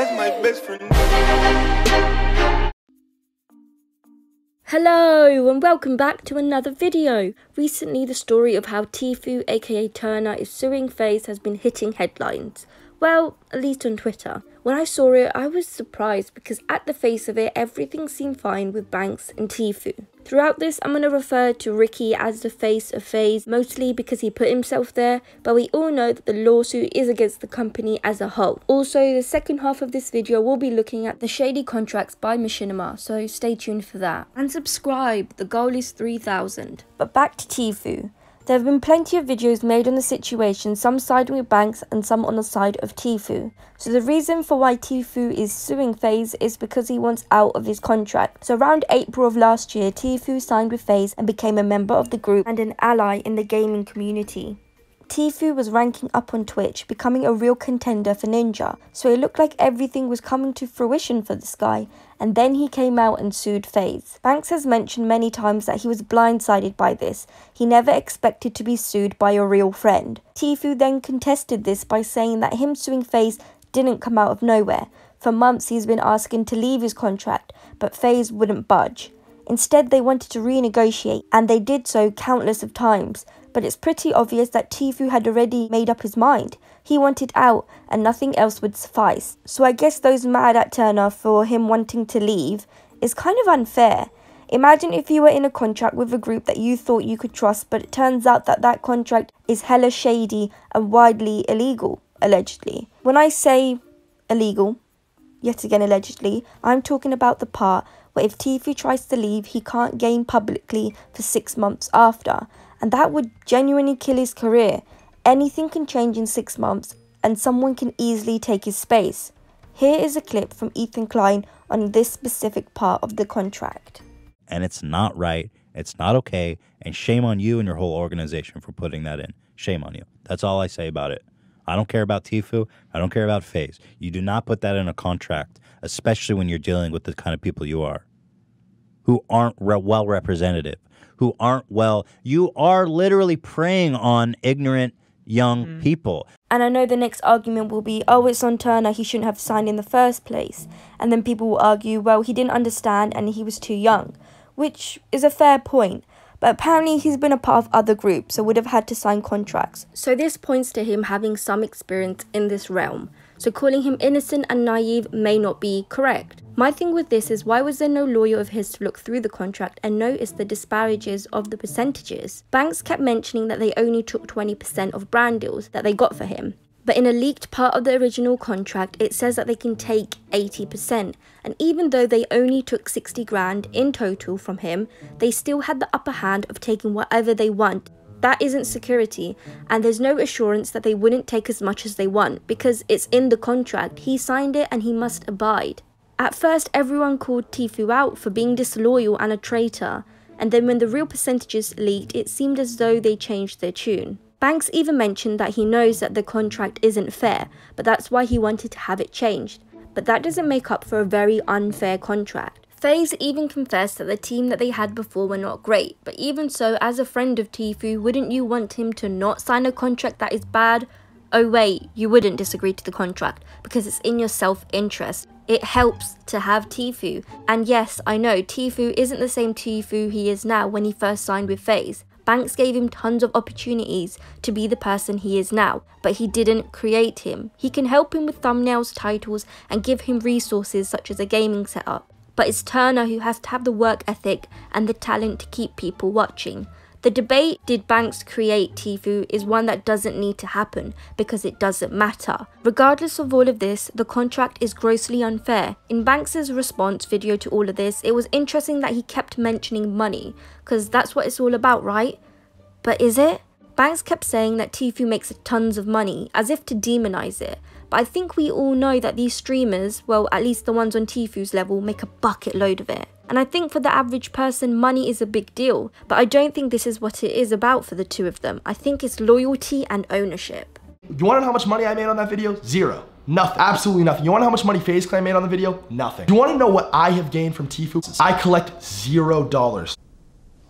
that's my best friend. Hello and welcome back to another video. Recently the story of how Tfue aka Turner is suing FaZe has been hitting headlines. Well, at least on Twitter. When I saw it, I was surprised because at the face of it, everything seemed fine with Banks and Tfue. Throughout this, I'm going to refer to Ricky as the face of FaZe, mostly because he put himself there, but we all know that the lawsuit is against the company as a whole. Also, the second half of this video will be looking at the shady contracts by Machinima, so stay tuned for that. And subscribe, the goal is 3,000. But back to Tfue. There have been plenty of videos made on the situation, some siding with Banks and some on the side of Tfue. So the reason for why Tfue is suing FaZe is because he wants out of his contract. So around April of last year, Tfue signed with FaZe and became a member of the group and an ally in the gaming community. Tfue was ranking up on Twitch, becoming a real contender for Ninja, so it looked like everything was coming to fruition for this guy, and then he came out and sued FaZe. Banks has mentioned many times that he was blindsided by this. He never expected to be sued by a real friend. Tfue then contested this by saying that him suing FaZe didn't come out of nowhere. For months he's been asking to leave his contract, but FaZe wouldn't budge. Instead, they wanted to renegotiate, and they did so countless of times. But it's pretty obvious that Tfue had already made up his mind. He wanted out, and nothing else would suffice. So I guess those mad at Turner for him wanting to leave is kind of unfair. Imagine if you were in a contract with a group that you thought you could trust, but it turns out that that contract is hella shady and widely illegal, allegedly. When I say illegal, yet again allegedly, I'm talking about the part where if Tfue tries to leave, he can't game publicly for 6 months after. And that would genuinely kill his career. Anything can change in 6 months, and someone can easily take his space. Here is a clip from Ethan Klein on this specific part of the contract. And it's not right, it's not okay, and shame on you and your whole organization for putting that in. Shame on you. That's all I say about it. I don't care about Tfue, I don't care about FaZe. You do not put that in a contract, especially when you're dealing with the kind of people you are, who aren't well representative. Who aren't well, you are literally preying on ignorant young people. And I know the next argument will be, oh, it's on Turner, he shouldn't have signed in the first place. And then people will argue, well, he didn't understand and he was too young, which is a fair point. But apparently he's been a part of other groups, so would have had to sign contracts. So this points to him having some experience in this realm. So calling him innocent and naive may not be correct. My thing with this is, why was there no lawyer of his to look through the contract and notice the disparages of the percentages? Banks kept mentioning that they only took 20% of brand deals that they got for him. But in a leaked part of the original contract, it says that they can take 80%. And even though they only took 60 grand in total from him, they still had the upper hand of taking whatever they want. That isn't security, and there's no assurance that they wouldn't take as much as they want, because it's in the contract. He signed it and he must abide. At first, everyone called Tfue out for being disloyal and a traitor, and then when the real percentages leaked, it seemed as though they changed their tune. Banks even mentioned that he knows that the contract isn't fair, but that's why he wanted to have it changed. But that doesn't make up for a very unfair contract. FaZe even confessed that the team that they had before were not great, but even so, as a friend of Tfue, wouldn't you want him to not sign a contract that is bad? Oh wait, you wouldn't disagree to the contract, because it's in your self-interest. It helps to have Tfue. And yes, I know, Tfue isn't the same Tfue he is now when he first signed with FaZe. Banks gave him tons of opportunities to be the person he is now, but he didn't create him. He can help him with thumbnails, titles, and give him resources such as a gaming setup. But it's Turner who has to have the work ethic and the talent to keep people watching. The debate, did Banks create Tfue, is one that doesn't need to happen because it doesn't matter. Regardless of all of this, the contract is grossly unfair. In Banks' response video to all of this, it was interesting that he kept mentioning money, because that's what it's all about, right? But is it? Banks kept saying that Tfue makes tons of money, as if to demonize it. But I think we all know that these streamers, well, at least the ones on Tfue's level, make a bucket load of it. And I think for the average person, money is a big deal. But I don't think this is what it is about for the two of them. I think it's loyalty and ownership. You want to know how much money I made on that video? Zero. Nothing. Absolutely nothing. You want to know how much money FaZe Clan made on the video? Nothing. You want to know what I have gained from Tfue? I collect $0.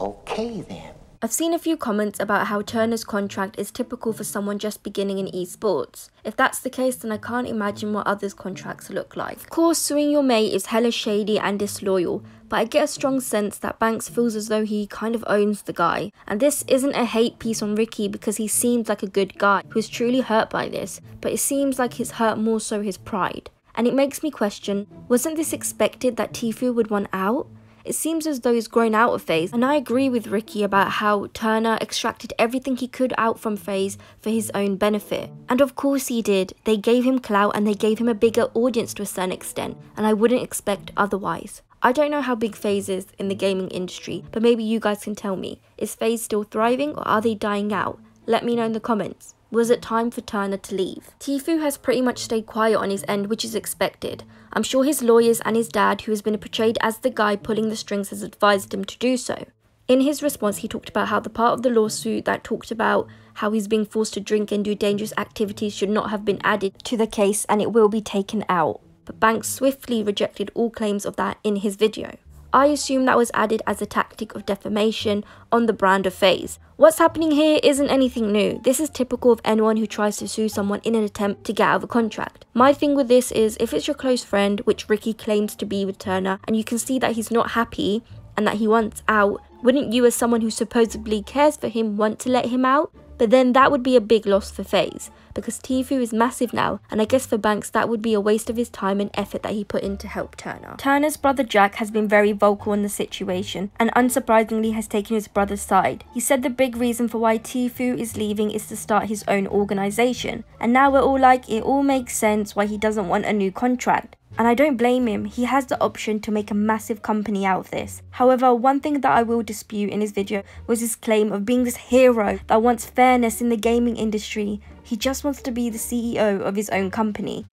Okay then. I've seen a few comments about how Turner's contract is typical for someone just beginning in esports. If that's the case, then I can't imagine what others' contracts look like. Of course, suing your mate is hella shady and disloyal, but I get a strong sense that Banks feels as though he kind of owns the guy. And this isn't a hate piece on Ricky because he seems like a good guy who is truly hurt by this, but it seems like it's hurt more so his pride. And it makes me question, wasn't this expected that Tfue would want out? It seems as though he's grown out of FaZe, and I agree with Ricky about how Turner extracted everything he could out from FaZe for his own benefit. And of course he did. They gave him clout and they gave him a bigger audience to a certain extent, and I wouldn't expect otherwise. I don't know how big FaZe is in the gaming industry, but maybe you guys can tell me. Is FaZe still thriving or are they dying out? Let me know in the comments. Was it time for Turner to leave? Tfue has pretty much stayed quiet on his end, which is expected. I'm sure his lawyers and his dad, who has been portrayed as the guy pulling the strings, has advised him to do so. In his response, he talked about how the part of the lawsuit that talked about how he's being forced to drink and do dangerous activities should not have been added to the case and it will be taken out. But Banks swiftly rejected all claims of that in his video. I assume that was added as a tactic of defamation on the brand of FaZe. What's happening here isn't anything new. This is typical of anyone who tries to sue someone in an attempt to get out of a contract. My thing with this is, if it's your close friend, which Ricky claims to be with Turner, and you can see that he's not happy and that he wants out, wouldn't you as someone who supposedly cares for him want to let him out? But then that would be a big loss for FaZe, because Tfue is massive now, and I guess for Banks that would be a waste of his time and effort that he put in to help Turner. Turner's brother Jack has been very vocal in the situation, and unsurprisingly has taken his brother's side. He said the big reason for why Tfue is leaving is to start his own organisation, and now we're all like, it all makes sense why he doesn't want a new contract. And I don't blame him, he has the option to make a massive company out of this. However, one thing that I will dispute in his video was his claim of being this hero that wants fairness in the gaming industry. He just wants to be the CEO of his own company.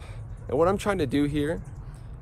And what I'm trying to do here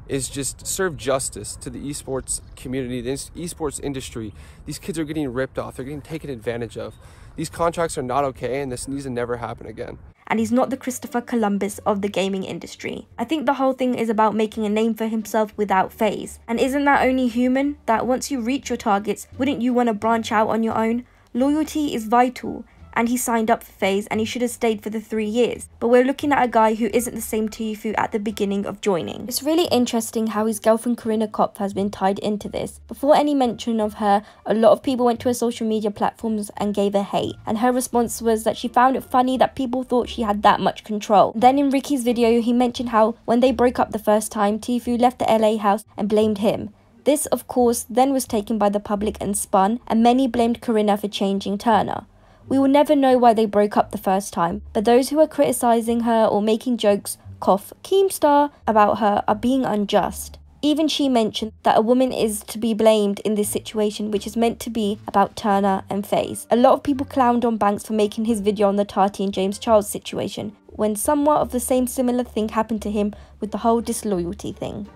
is just serve justice to the esports community, the esports industry. These kids are getting ripped off, they're getting taken advantage of. These contracts are not okay, and this needs to never happen again. And he's not the Christopher Columbus of the gaming industry. I think the whole thing is about making a name for himself without FaZe. And isn't that only human? That once you reach your targets, wouldn't you want to branch out on your own? Loyalty is vital. And he signed up for FaZe and he should have stayed for the 3 years. But we're looking at a guy who isn't the same Tfue at the beginning of joining. It's really interesting how his girlfriend Corinna Kopf has been tied into this. Before any mention of her, a lot of people went to her social media platforms and gave her hate. And her response was that she found it funny that people thought she had that much control. Then in Ricky's video, he mentioned how when they broke up the first time, Tfue left the LA house and blamed him. This, of course, then was taken by the public and spun, and many blamed Corinna for changing Turner. We will never know why they broke up the first time, but those who are criticising her or making jokes, Keemstar, about her are being unjust. Even she mentioned that a woman is to be blamed in this situation, which is meant to be about Turner and FaZe. A lot of people clowned on Banks for making his video on the Tati and James Charles situation, when somewhat of the same similar thing happened to him with the whole disloyalty thing.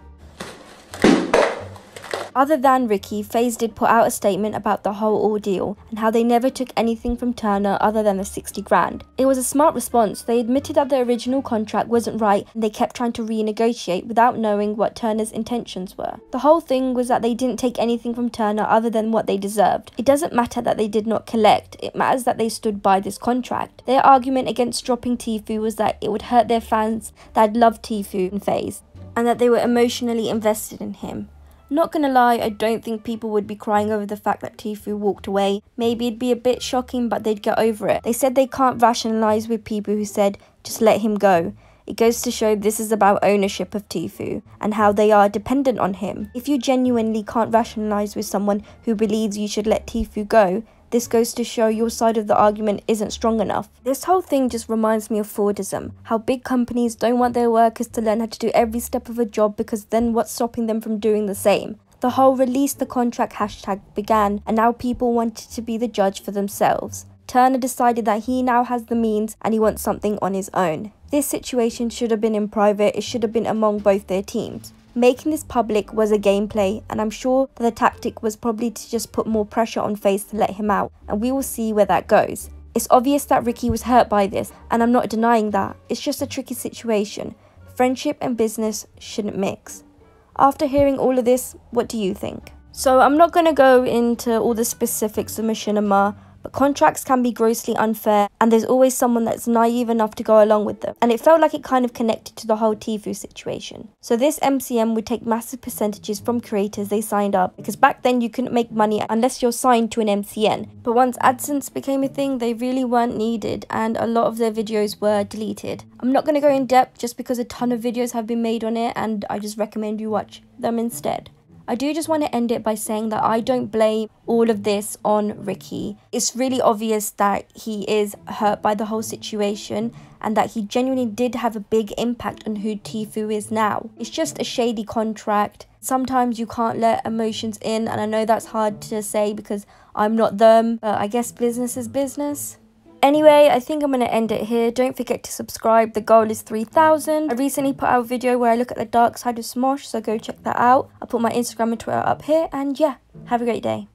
Other than Ricky, FaZe did put out a statement about the whole ordeal and how they never took anything from Turner other than the 60 grand. It was a smart response. They admitted that the original contract wasn't right and they kept trying to renegotiate without knowing what Turner's intentions were. The whole thing was that they didn't take anything from Turner other than what they deserved. It doesn't matter that they did not collect, it matters that they stood by this contract. Their argument against dropping Tfue was that it would hurt their fans that had loved Tfue and FaZe, and that they were emotionally invested in him. Not gonna lie, I don't think people would be crying over the fact that Tfue walked away. Maybe it'd be a bit shocking, but they'd get over it. They said they can't rationalise with people who said, just let him go. It goes to show this is about ownership of Tfue and how they are dependent on him. If you genuinely can't rationalise with someone who believes you should let Tfue go, this goes to show your side of the argument isn't strong enough. This whole thing just reminds me of Fordism, how big companies don't want their workers to learn how to do every step of a job because then what's stopping them from doing the same? The whole release the contract hashtag began, and now people wanted to be the judge for themselves. Turner decided that he now has the means and he wants something on his own. This situation should have been in private, it should have been among both their teams. Making this public was a gameplay, and I'm sure that the tactic was probably to just put more pressure on FaZe to let him out, and we will see where that goes. It's obvious that Ricky was hurt by this, and I'm not denying that. It's just a tricky situation. Friendship and business shouldn't mix. After hearing all of this, what do you think? So I'm not going to go into all the specifics of Machinima, but contracts can be grossly unfair and there's always someone that's naive enough to go along with them. And it felt like it kind of connected to the whole Tfue situation. So this MCN would take massive percentages from creators they signed up, because back then you couldn't make money unless you're signed to an MCN. But once AdSense became a thing, they really weren't needed and a lot of their videos were deleted. I'm not going to go in depth just because a ton of videos have been made on it and I just recommend you watch them instead. I do just want to end it by saying that I don't blame all of this on Ricky. It's really obvious that he is hurt by the whole situation and that he genuinely did have a big impact on who Tfue is now. It's just a shady contract. Sometimes you can't let emotions in, and I know that's hard to say because I'm not them, but I guess business is business. Anyway, I think I'm going to end it here. Don't forget to subscribe. The goal is 3,000. I recently put out a video where I look at the dark side of Smosh, so go check that out. I'll put my Instagram and Twitter up here, and yeah, have a great day.